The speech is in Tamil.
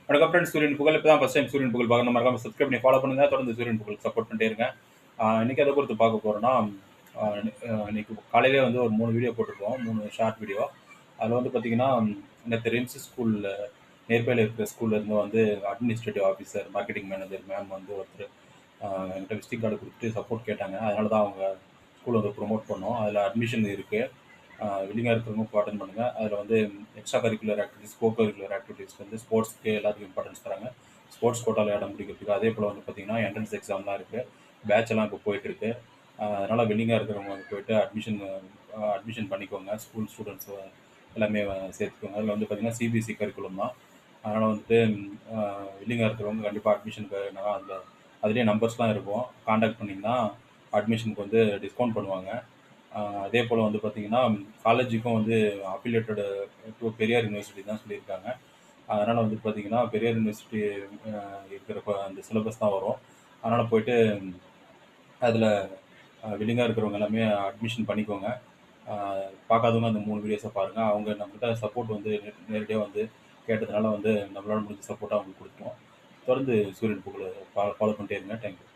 வணக்கம் ஃப்ரெண்ட்ஸ், சூரியன் புகழ். இப்போ தான் ஃபஸ்ட் டைம் சூரியன் புகழ் பார்க்கணும், மறக்காம சப்ஸ்கிரைப் பண்ணி ஃபாலோ பண்ணுங்க. தொடர்ந்து சூரியன் புகழ் சப்போர்ட் பண்ணிட்டே இருங்க. இன்னைக்கு எதை பொறுத்து பார்க்க போறோம்னா, இன்னைக்கு காலையிலே வந்து ஒரு 3 வீடியோ போட்டிருக்கோம், 3 ஷார்ட் வீடியோ. அதில் வந்து பார்த்தீங்கன்னா, நேற்று ரிம்ஸ் ஸ்கூலில் நியர்பையில் இருக்கிற ஸ்கூல்ல இருந்து வந்து administrative officer, marketing manager ma'am வந்து ஒருத்தர் என்கிட்ட விசிட்டிங் கார்டு கொடுத்துட்டு சப்போர்ட் கேட்டாங்க. அதனால தான் அவங்க ஸ்கூல் வந்து ப்ரொமோட் பண்ணோம். அதில் அட்மிஷன் இருக்குது. வில்லிங்காக இருக்கிறவங்க இப்போ அட்டன் பண்ணுங்கள். அதில் வந்து extra curricular activities, co curricular ஆக்டிவிட்டிஸ்க்கு வந்து ஸ்போர்ட்ஸ்க்கு எல்லாத்துக்கும் இம்பார்ட்டன்ஸ் தராங்க. ஸ்போர்ட்ஸ் கோட்டாவில் இடம் பிடிக்கிறதுக்கு. அதே போல் வந்து பார்த்திங்கன்னா என்ட்ரன்ஸ் எக்ஸாம்லாம் இருக்குது. பேட்ச் எல்லாம் இப்போ போயிட்டுருக்கு. அதனால் வில்லிங்காக இருக்கிறவங்க வந்து போயிட்டு அட்மிஷன் பண்ணிக்கோங்க. ஸ்கூல் ஸ்டூடெண்ட்ஸ் எல்லாமே சேர்த்துக்கோங்க. அதில் வந்து பார்த்திங்கன்னா சிபிஎஸ்சி கரிக்குலம் தான். அதனால் வந்துட்டு வில்லிங்காக இருக்கிறவங்க கண்டிப்பாக அட்மிஷனுக்கு அதில் அதுலேயே நம்பர்ஸ்லாம் இருக்கும். காண்டாக்ட் பண்ணிங்கன்னா அட்மிஷனுக்கு வந்து டிஸ்கவுண்ட் பண்ணுவாங்க. அதே போல் வந்து பார்த்திங்கன்னா காலேஜுக்கும் வந்து அஃபிலியேட்டடு டு பெரியார் யூனிவர்சிட்டி தான் சொல்லியிருக்காங்க. அதனால் வந்து பார்த்திங்கன்னா பெரியார் யூனிவர்சிட்டி இருக்கிறப்ப அந்த சிலபஸ் தான் வரும். அதனால் போயிட்டு அதில் வில்லிங்காக இருக்கிறவங்க எல்லாமே அட்மிஷன் பண்ணிக்கோங்க. பார்க்காதவங்க அந்த 3 வீடியோஸை பாருங்கள். அவங்க நம்மகிட்ட சப்போர்ட் வந்து நேரடியாக வந்து கேட்டதுனால வந்து நம்மளால் முடிஞ்ச சப்போர்ட்டாக அவங்களுக்கு கொடுத்தோம். தொடர்ந்து சூரியன் புகழை ஃபாலோ பண்ணிட்டே இருங்க. தேங்க்யூ.